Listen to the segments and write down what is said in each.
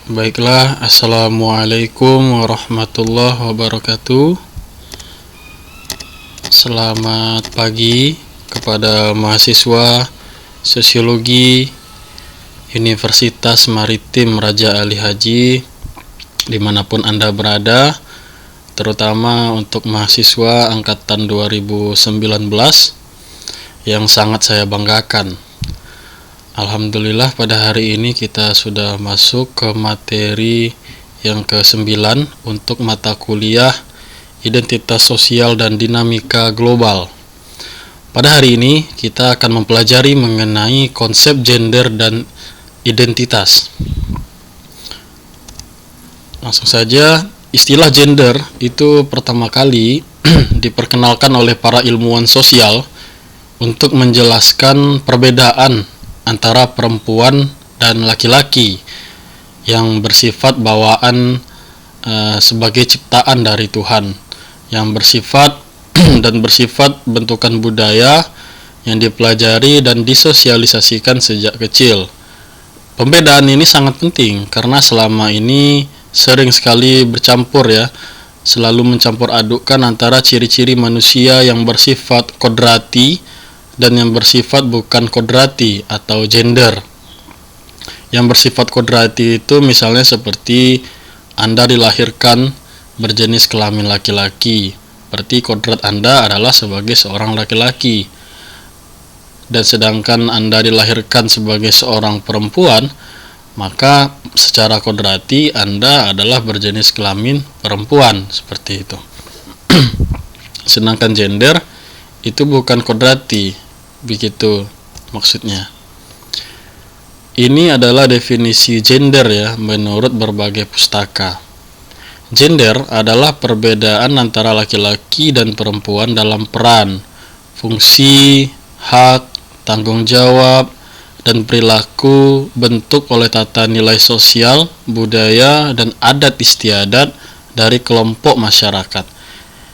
Baiklah, Assalamualaikum warahmatullahi wabarakatuh. Selamat pagi kepada mahasiswa Sosiologi Universitas Maritim Raja Ali Haji dimanapun Anda berada, terutama untuk mahasiswa Angkatan 2019 yang sangat saya banggakan. Alhamdulillah pada hari ini kita sudah masuk ke materi yang ke-9 untuk mata kuliah Identitas Sosial dan Dinamika Global. Pada hari ini kita akan mempelajari mengenai konsep gender dan identitas. Langsung saja, istilah gender itu pertama kali diperkenalkan oleh para ilmuwan sosial untuk menjelaskan perbedaan antara perempuan dan laki-laki yang bersifat bawaan sebagai ciptaan dari Tuhan, yang bersifat dan bersifat bentukan budaya yang dipelajari dan disosialisasikan sejak kecil. Pembedaan ini sangat penting karena selama ini sering sekali bercampur selalu mencampur adukkan antara ciri-ciri manusia yang bersifat kodrati dan yang bersifat bukan kodrati atau gender. Yang bersifat kodrati itu misalnya seperti Anda dilahirkan berjenis kelamin laki-laki, berarti kodrat Anda adalah sebagai seorang laki-laki. Dan sedangkan Anda dilahirkan sebagai seorang perempuan, maka secara kodrati Anda adalah berjenis kelamin perempuan, seperti itu. Sedangkan gender itu bukan kodrati, begitu maksudnya. Ini adalah definisi gender menurut berbagai pustaka. Gender adalah perbedaan antara laki-laki dan perempuan dalam peran, fungsi, hak, tanggung jawab, dan perilaku bentuk oleh tata nilai sosial, budaya, dan adat istiadat dari kelompok masyarakat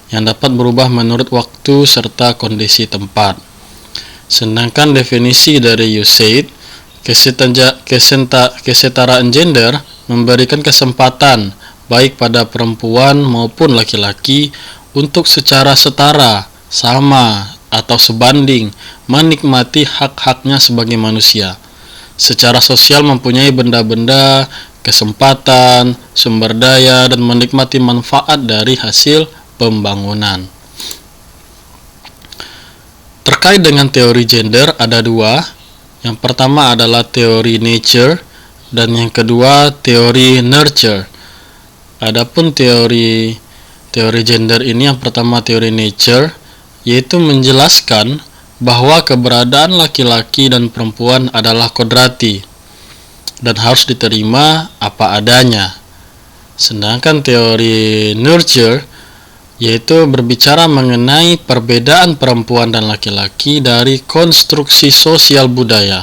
yang dapat berubah menurut waktu serta kondisi tempat. Sedangkan definisi dari USAID, kesetaraan gender memberikan kesempatan baik pada perempuan maupun laki-laki untuk secara setara, sama, atau sebanding menikmati hak-haknya sebagai manusia. Secara sosial mempunyai benda-benda, kesempatan, sumber daya, dan menikmati manfaat dari hasil pembangunan. Terkait dengan teori gender ada dua. Yang pertama adalah teori nature dan yang kedua teori nurture. Adapun teori gender ini, yang pertama teori nature, yaitu menjelaskan bahwa keberadaan laki-laki dan perempuan adalah kodrati dan harus diterima apa adanya. Sedangkan teori nurture yaitu berbicara mengenai perbedaan perempuan dan laki-laki dari konstruksi sosial budaya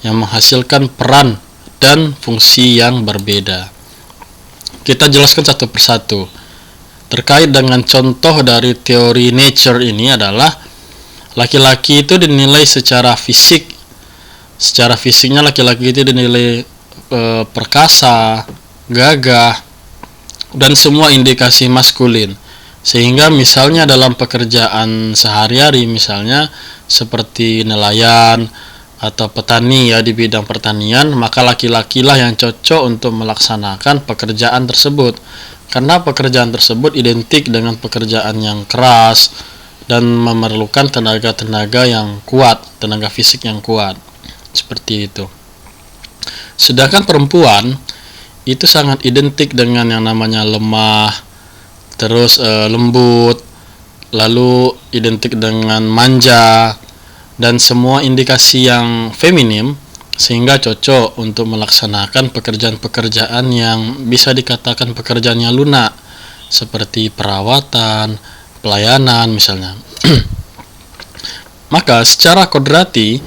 yang menghasilkan peran dan fungsi yang berbeda. Kita jelaskan satu persatu. Terkait dengan contoh dari teori nature ini adalah laki-laki itu dinilai secara fisik. Secara fisiknya laki-laki itu dinilai perkasa, gagah, dan semua indikasi maskulin. Sehingga misalnya dalam pekerjaan sehari-hari, misalnya seperti nelayan atau petani di bidang pertanian, maka laki-lakilah yang cocok untuk melaksanakan pekerjaan tersebut. Karena pekerjaan tersebut identik dengan pekerjaan yang keras dan memerlukan tenaga-tenaga yang kuat, tenaga fisik yang kuat. Seperti itu. Sedangkan perempuan itu sangat identik dengan yang namanya lemah, terus lembut, lalu identik dengan manja dan semua indikasi yang feminim, sehingga cocok untuk melaksanakan pekerjaan-pekerjaan yang bisa dikatakan pekerjaan yang lunak seperti perawatan, pelayanan misalnya. Maka secara kodrati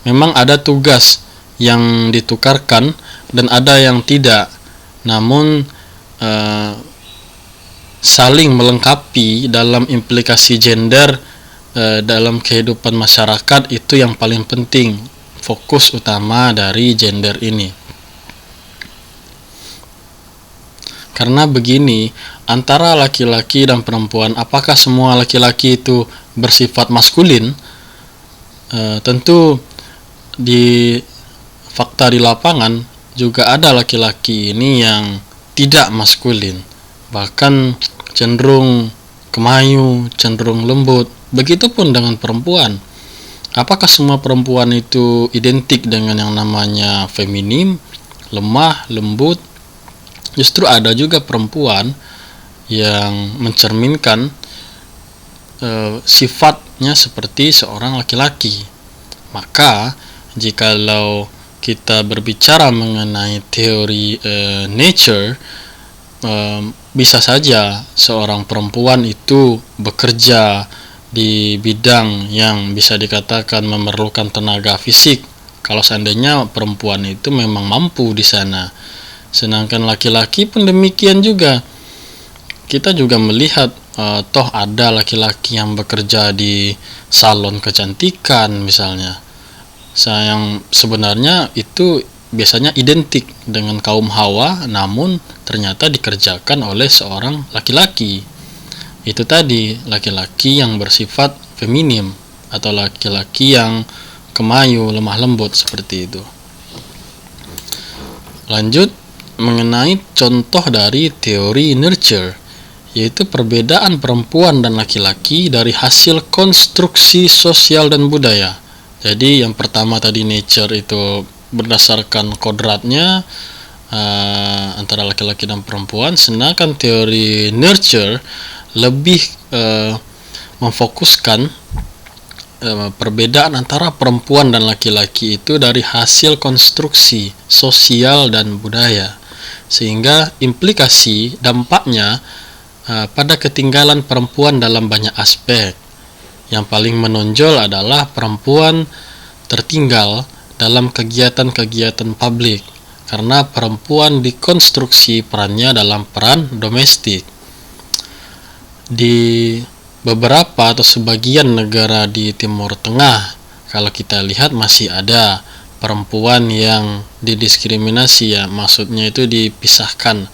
memang ada tugas yang ditukarkan dan ada yang tidak, namun saling melengkapi dalam implikasi gender dalam kehidupan masyarakat. Itu yang paling penting, fokus utama dari gender ini. Karena begini, antara laki-laki dan perempuan, apakah semua laki-laki itu bersifat maskulin? Tentu di fakta di lapangan juga ada laki-laki ini yang tidak maskulin, bahkan cenderung kemayu, cenderung lembut. Begitupun dengan perempuan. Apakah semua perempuan itu identik dengan yang namanya feminim, lemah, lembut? Justru ada juga perempuan yang mencerminkan sifatnya seperti seorang laki-laki. Maka jikalau kita berbicara mengenai teori nature, bisa saja seorang perempuan itu bekerja di bidang yang bisa dikatakan memerlukan tenaga fisik, kalau seandainya perempuan itu memang mampu di sana. Sedangkan laki-laki pun demikian juga. Kita juga melihat toh ada laki-laki yang bekerja di salon kecantikan misalnya, yang sebenarnya itu biasanya identik dengan kaum hawa, namun ternyata dikerjakan oleh seorang laki-laki. Itu tadi, laki-laki yang bersifat feminim atau laki-laki yang kemayu, lemah lembut, seperti itu. Lanjut mengenai contoh dari teori nurture, yaitu perbedaan perempuan dan laki-laki dari hasil konstruksi sosial dan budaya. Jadi yang pertama tadi nature itu berdasarkan kodratnya antara laki-laki dan perempuan, sedangkan teori nurture lebih memfokuskan perbedaan antara perempuan dan laki-laki itu dari hasil konstruksi sosial dan budaya, sehingga implikasi dampaknya pada ketinggalan perempuan dalam banyak aspek. Yang paling menonjol adalah perempuan tertinggal dalam kegiatan-kegiatan publik karena perempuan dikonstruksi perannya dalam peran domestik. Di beberapa atau sebagian negara di Timur Tengah, kalau kita lihat masih ada perempuan yang didiskriminasi, ya, maksudnya itu dipisahkan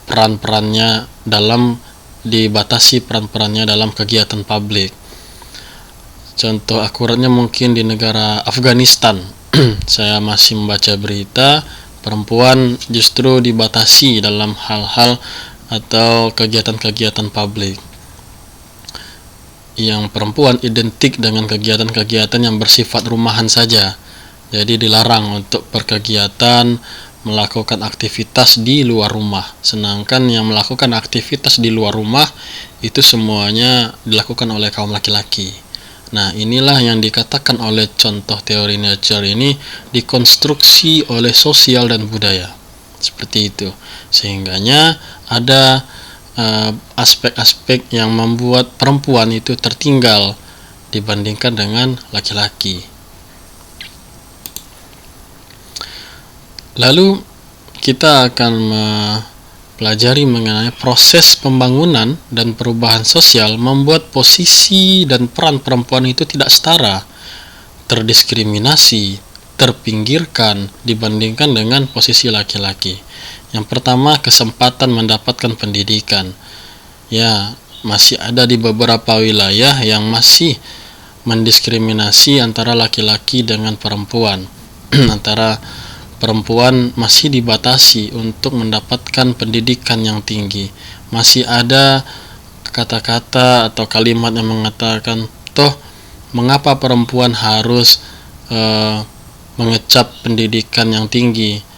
peran-perannya dibatasi peran-perannya dalam kegiatan publik. Contoh akuratnya mungkin di negara Afghanistan. Saya masih membaca berita, perempuan justru dibatasi dalam hal-hal atau kegiatan-kegiatan publik, yang perempuan identik dengan kegiatan-kegiatan yang bersifat rumahan saja. Jadi dilarang untuk berkegiatan, melakukan aktivitas di luar rumah. Sedangkan yang melakukan aktivitas di luar rumah itu semuanya dilakukan oleh kaum laki-laki. Nah, inilah yang dikatakan oleh contoh teori nature ini dikonstruksi oleh sosial dan budaya. Seperti itu. Sehingganya ada aspek-aspek yang membuat perempuan itu tertinggal dibandingkan dengan laki-laki. Lalu kita akan mempelajari mengenai proses pembangunan dan perubahan sosial membuat posisi dan peran perempuan itu tidak setara, terdiskriminasi, terpinggirkan dibandingkan dengan posisi laki-laki. Yang pertama, kesempatan mendapatkan pendidikan. Ya, masih ada di beberapa wilayah yang masih mendiskriminasi antara laki-laki dengan perempuan. Antara perempuan masih dibatasi untuk mendapatkan pendidikan yang tinggi. Masih ada kata-kata atau kalimat yang mengatakan, toh mengapa perempuan harus mengecap pendidikan yang tinggi?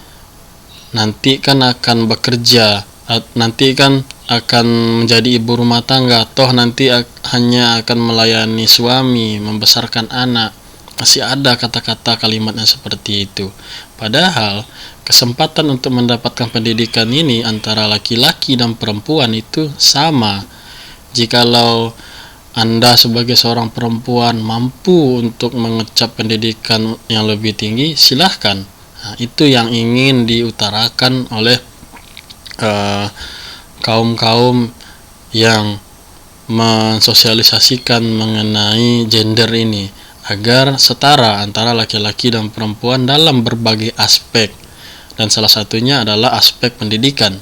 Nanti kan akan bekerja, nanti kan akan menjadi ibu rumah tangga, toh nanti hanya akan melayani suami, membesarkan anak. Masih ada kata-kata kalimatnya seperti itu. Padahal kesempatan untuk mendapatkan pendidikan ini antara laki-laki dan perempuan itu sama. Jikalau Anda sebagai seorang perempuan mampu untuk mengecap pendidikan yang lebih tinggi, silahkan. Nah, itu yang ingin diutarakan oleh kaum-kaum yang mensosialisasikan mengenai gender ini, agar setara antara laki-laki dan perempuan dalam berbagai aspek, dan salah satunya adalah aspek pendidikan.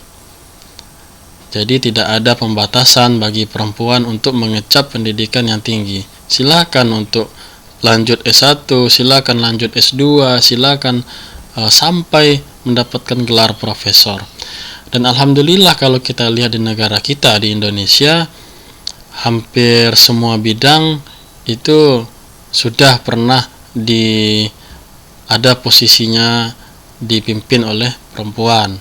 Jadi tidak ada pembatasan bagi perempuan untuk mengecap pendidikan yang tinggi. Silakan untuk lanjut S1, silakan lanjut S2, silakan sampai mendapatkan gelar profesor. Dan alhamdulillah kalau kita lihat di negara kita di Indonesia, hampir semua bidang itu sudah pernah ada posisinya dipimpin oleh perempuan.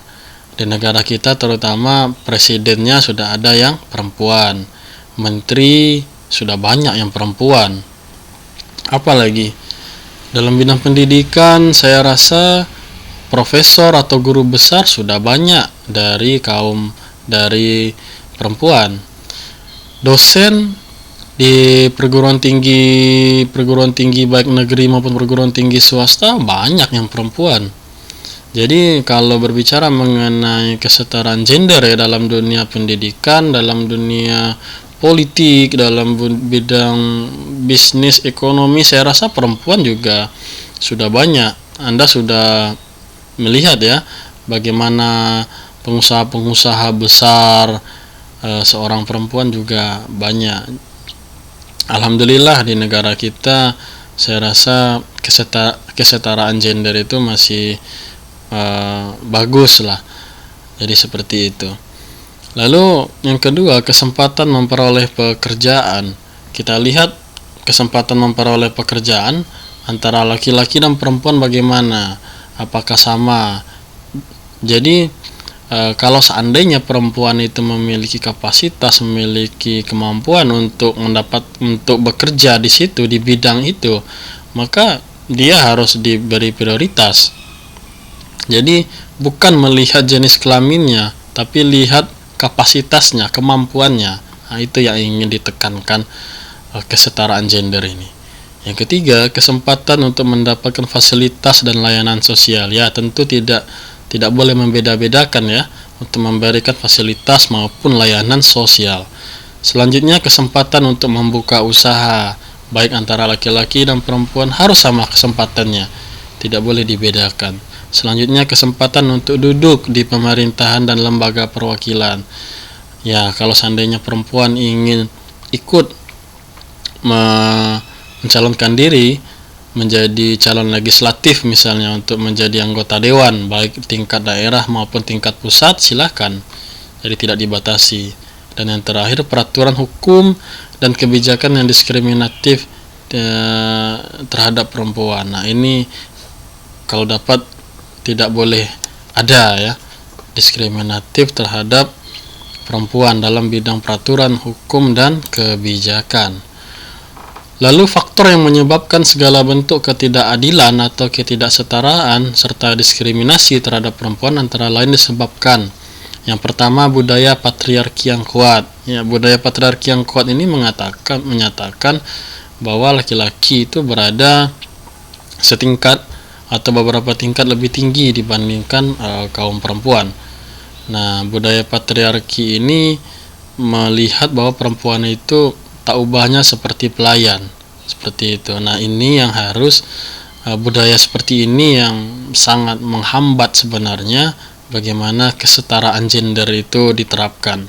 Di negara kita terutama presidennya sudah ada yang perempuan, menteri sudah banyak yang perempuan. Apalagi dalam bidang pendidikan, saya rasa profesor atau guru besar sudah banyak dari perempuan. Dosen di perguruan tinggi baik negeri maupun perguruan tinggi swasta banyak yang perempuan. Jadi kalau berbicara mengenai kesetaraan gender ya dalam dunia pendidikan, dalam dunia politik, dalam bidang bisnis ekonomi, saya rasa perempuan juga sudah banyak. Anda sudah melihat ya bagaimana pengusaha-pengusaha besar, seorang perempuan juga banyak. Alhamdulillah di negara kita saya rasa kesetaraan gender itu masih bagus lah. Jadi seperti itu. Lalu yang kedua, kesempatan memperoleh pekerjaan. Kita lihat kesempatan memperoleh pekerjaan antara laki-laki dan perempuan bagaimana, apakah sama. Jadi kalau seandainya perempuan itu memiliki kapasitas, memiliki kemampuan untuk bekerja di situ, di bidang itu, maka dia harus diberi prioritas. Jadi bukan melihat jenis kelaminnya, tapi lihat kapasitasnya, kemampuannya. Nah, itu yang ingin ditekankan kesetaraan gender ini. Yang ketiga, kesempatan untuk mendapatkan fasilitas dan layanan sosial. Ya, tentu tidak boleh membeda-bedakan ya untuk memberikan fasilitas maupun layanan sosial. Selanjutnya, kesempatan untuk membuka usaha baik antara laki-laki dan perempuan harus sama kesempatannya, tidak boleh dibedakan. Selanjutnya, kesempatan untuk duduk di pemerintahan dan lembaga perwakilan. Ya, kalau seandainya perempuan ingin ikut mencalonkan diri menjadi calon legislatif misalnya untuk menjadi anggota dewan baik tingkat daerah maupun tingkat pusat, silakan. Jadi tidak dibatasi. Dan yang terakhir, peraturan hukum dan kebijakan yang diskriminatif terhadap perempuan. Nah, ini kalau dapat tidak boleh ada ya diskriminatif terhadap perempuan dalam bidang peraturan hukum dan kebijakan. Lalu faktor yang menyebabkan segala bentuk ketidakadilan atau ketidaksetaraan serta diskriminasi terhadap perempuan antara lain disebabkan. Yang pertama, budaya patriarki yang kuat. Ya, budaya patriarki yang kuat ini menyatakan bahwa laki-laki itu berada setingkat atau beberapa tingkat lebih tinggi dibandingkan kaum perempuan. Nah, budaya patriarki ini melihat bahwa perempuan itu tak ubahnya seperti pelayan, seperti itu. Nah, ini yang harus budaya seperti ini yang sangat menghambat sebenarnya bagaimana kesetaraan gender itu diterapkan.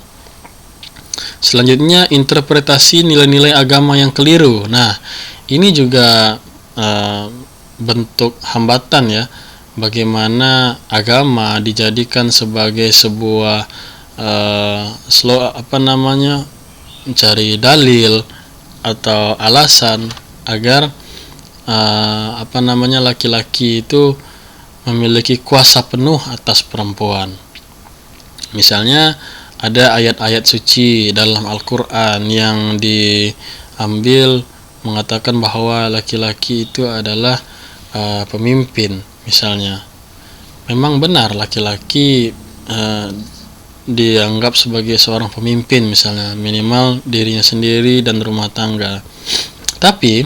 Selanjutnya, interpretasi nilai-nilai agama yang keliru. Nah, ini juga bentuk hambatan ya, bagaimana agama dijadikan sebagai sebuah mencari dalil atau alasan agar laki-laki itu memiliki kuasa penuh atas perempuan. Misalnya ada ayat-ayat suci dalam Al-Quran yang diambil mengatakan bahwa laki-laki itu adalah pemimpin misalnya. Memang benar laki-laki dianggap sebagai seorang pemimpin misalnya, minimal dirinya sendiri dan rumah tangga. Tapi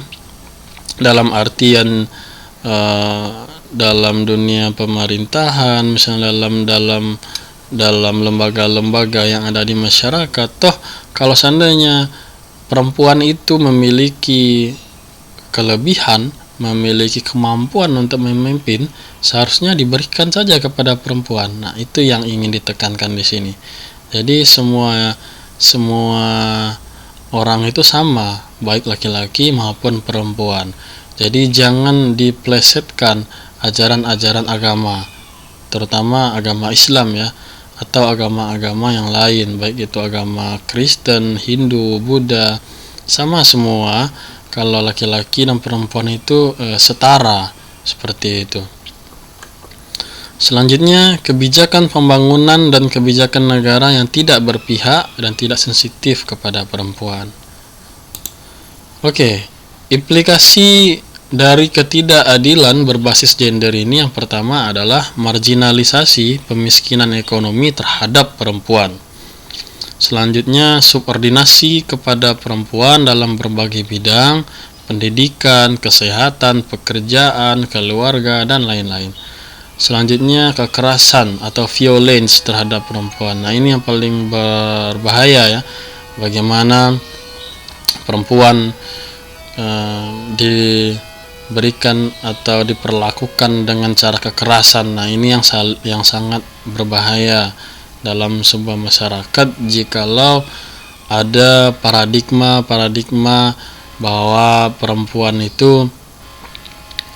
dalam artian dalam dunia pemerintahan misalnya, dalam lembaga-lembaga yang ada di masyarakat, toh kalau seandainya perempuan itu memiliki kelebihan, memiliki kemampuan untuk memimpin, seharusnya diberikan saja kepada perempuan. Nah, itu yang ingin ditekankan di sini. Jadi semua orang itu sama, baik laki-laki maupun perempuan. Jadi jangan diplesetkan ajaran-ajaran agama, terutama agama Islam ya, atau agama-agama yang lain, baik itu agama Kristen, Hindu, Buddha, sama semua. Kalau laki-laki dan perempuan itu setara, seperti itu. Selanjutnya, kebijakan pembangunan dan kebijakan negara yang tidak berpihak dan tidak sensitif kepada perempuan. Oke, implikasi dari ketidakadilan berbasis gender ini yang pertama adalah marginalisasi pemiskinan ekonomi terhadap perempuan. Selanjutnya, subordinasi kepada perempuan dalam berbagai bidang, pendidikan, kesehatan, pekerjaan, keluarga, dan lain-lain. Selanjutnya, kekerasan atau violence terhadap perempuan. Nah, ini yang paling berbahaya ya. Bagaimana perempuan diberikan atau diperlakukan dengan cara kekerasan. Nah, ini yang sangat berbahaya dalam sebuah masyarakat jikalau ada paradigma bahwa perempuan itu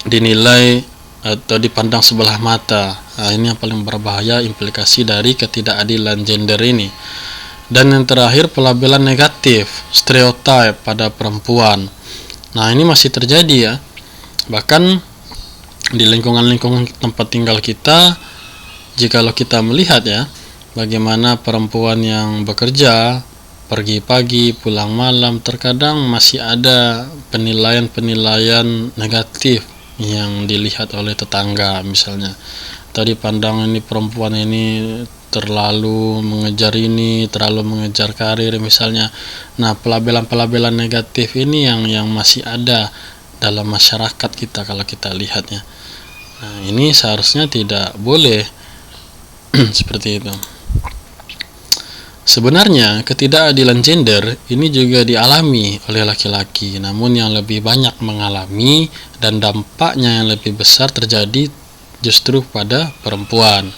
dinilai atau dipandang sebelah mata. Nah, ini yang paling berbahaya, implikasi dari ketidakadilan gender ini. Dan yang terakhir, pelabelan negatif, stereotip pada perempuan. Nah, ini masih terjadi ya. Bahkan di lingkungan-lingkungan tempat tinggal kita, jikalau kita melihat ya, bagaimana perempuan yang bekerja, pergi pagi, pulang malam, terkadang masih ada penilaian negatif yang dilihat oleh tetangga misalnya, atau dipandang ini perempuan ini terlalu mengejar karir misalnya. Nah, pelabelan negatif ini yang masih ada dalam masyarakat kita kalau kita lihatnya. Nah, ini seharusnya tidak boleh seperti itu. Sebenarnya ketidakadilan gender ini juga dialami oleh laki-laki, namun yang lebih banyak mengalami dan dampaknya yang lebih besar terjadi justru pada perempuan.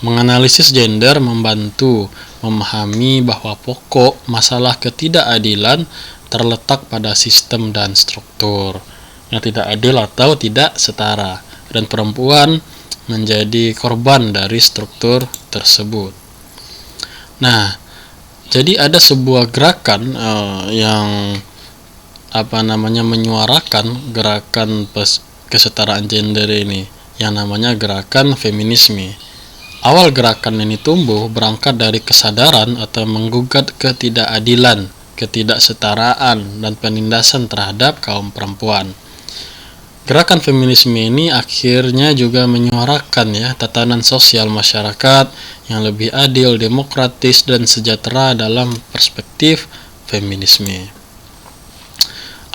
Menganalisis gender membantu memahami bahwa pokok masalah ketidakadilan terletak pada sistem dan struktur yang tidak adil atau tidak setara, dan perempuan menjadi korban dari struktur tersebut. Nah, jadi ada sebuah gerakan yang menyuarakan gerakan kesetaraan gender ini, yang namanya gerakan feminisme. Awal gerakan ini tumbuh berangkat dari kesadaran atau menggugat ketidakadilan, ketidaksetaraan, dan penindasan terhadap kaum perempuan. Gerakan feminisme ini akhirnya juga menyuarakan ya tatanan sosial masyarakat yang lebih adil, demokratis, dan sejahtera dalam perspektif feminisme.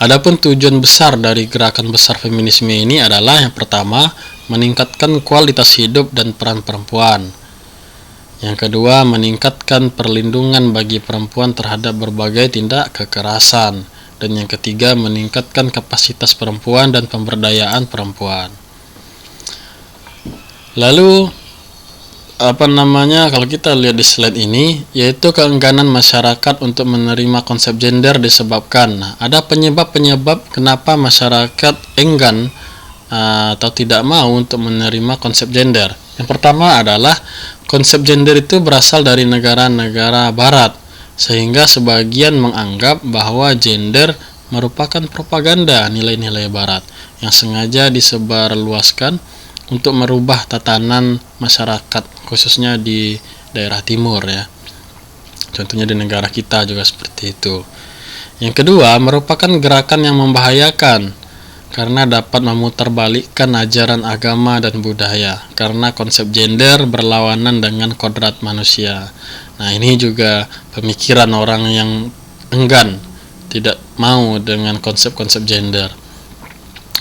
Adapun tujuan besar dari gerakan besar feminisme ini adalah yang pertama, meningkatkan kualitas hidup dan peran perempuan. Yang kedua, meningkatkan perlindungan bagi perempuan terhadap berbagai tindak kekerasan. Dan yang ketiga, meningkatkan kapasitas perempuan dan pemberdayaan perempuan. Lalu kalau kita lihat di slide ini, yaitu keengganan masyarakat untuk menerima konsep gender disebabkan. Nah, ada penyebab-penyebab kenapa masyarakat enggan atau tidak mau untuk menerima konsep gender. Yang pertama adalah konsep gender itu berasal dari negara-negara barat, sehingga sebagian menganggap bahwa gender merupakan propaganda nilai-nilai barat yang sengaja disebarluaskan untuk merubah tatanan masyarakat, khususnya di daerah timur ya. Contohnya di negara kita juga seperti itu. Yang kedua, merupakan gerakan yang membahayakan karena dapat memutarbalikkan ajaran agama dan budaya, karena konsep gender berlawanan dengan kodrat manusia. Nah, ini juga pemikiran orang yang enggan, tidak mau dengan konsep-konsep gender.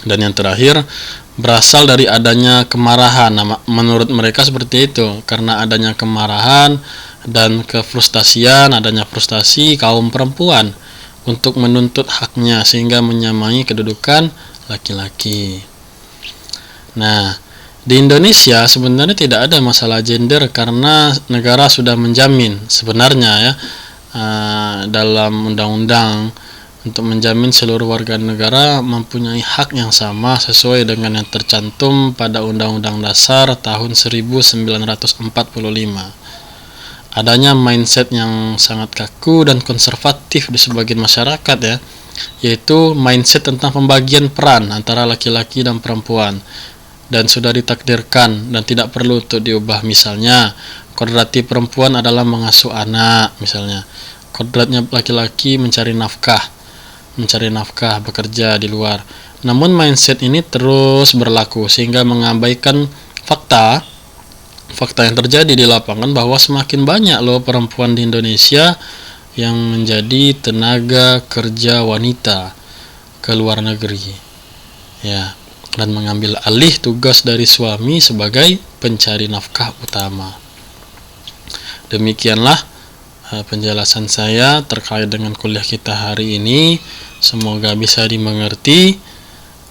Dan yang terakhir, berasal dari adanya kemarahan. Nah, menurut mereka seperti itu, karena adanya kemarahan dan kefrustasian, adanya frustasi kaum perempuan untuk menuntut haknya sehingga menyamai kedudukan laki-laki. Nah, Di Indonesia sebenarnya tidak ada masalah gender karena negara sudah menjamin sebenarnya ya, dalam undang-undang untuk menjamin seluruh warga negara mempunyai hak yang sama sesuai dengan yang tercantum pada Undang-Undang Dasar tahun 1945. Adanya mindset yang sangat kaku dan konservatif di sebagian masyarakat ya, yaitu mindset tentang pembagian peran antara laki-laki dan perempuan, dan sudah ditakdirkan dan tidak perlu untuk diubah. Misalnya, kodrati perempuan adalah mengasuh anak, misalnya. Kodratnya laki-laki mencari nafkah, bekerja di luar. Namun mindset ini terus berlaku sehingga mengabaikan fakta yang terjadi di lapangan bahwa semakin banyak loh perempuan di Indonesia yang menjadi tenaga kerja wanita ke luar negeri. Ya, dan mengambil alih tugas dari suami sebagai pencari nafkah utama. Demikianlah penjelasan saya terkait dengan kuliah kita hari ini. Semoga bisa dimengerti,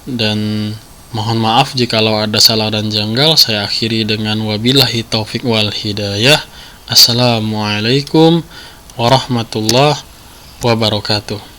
dan mohon maaf jikalau ada salah dan janggal. Saya akhiri dengan wabillahi taufik wal hidayah. Assalamualaikum warahmatullahi wabarakatuh.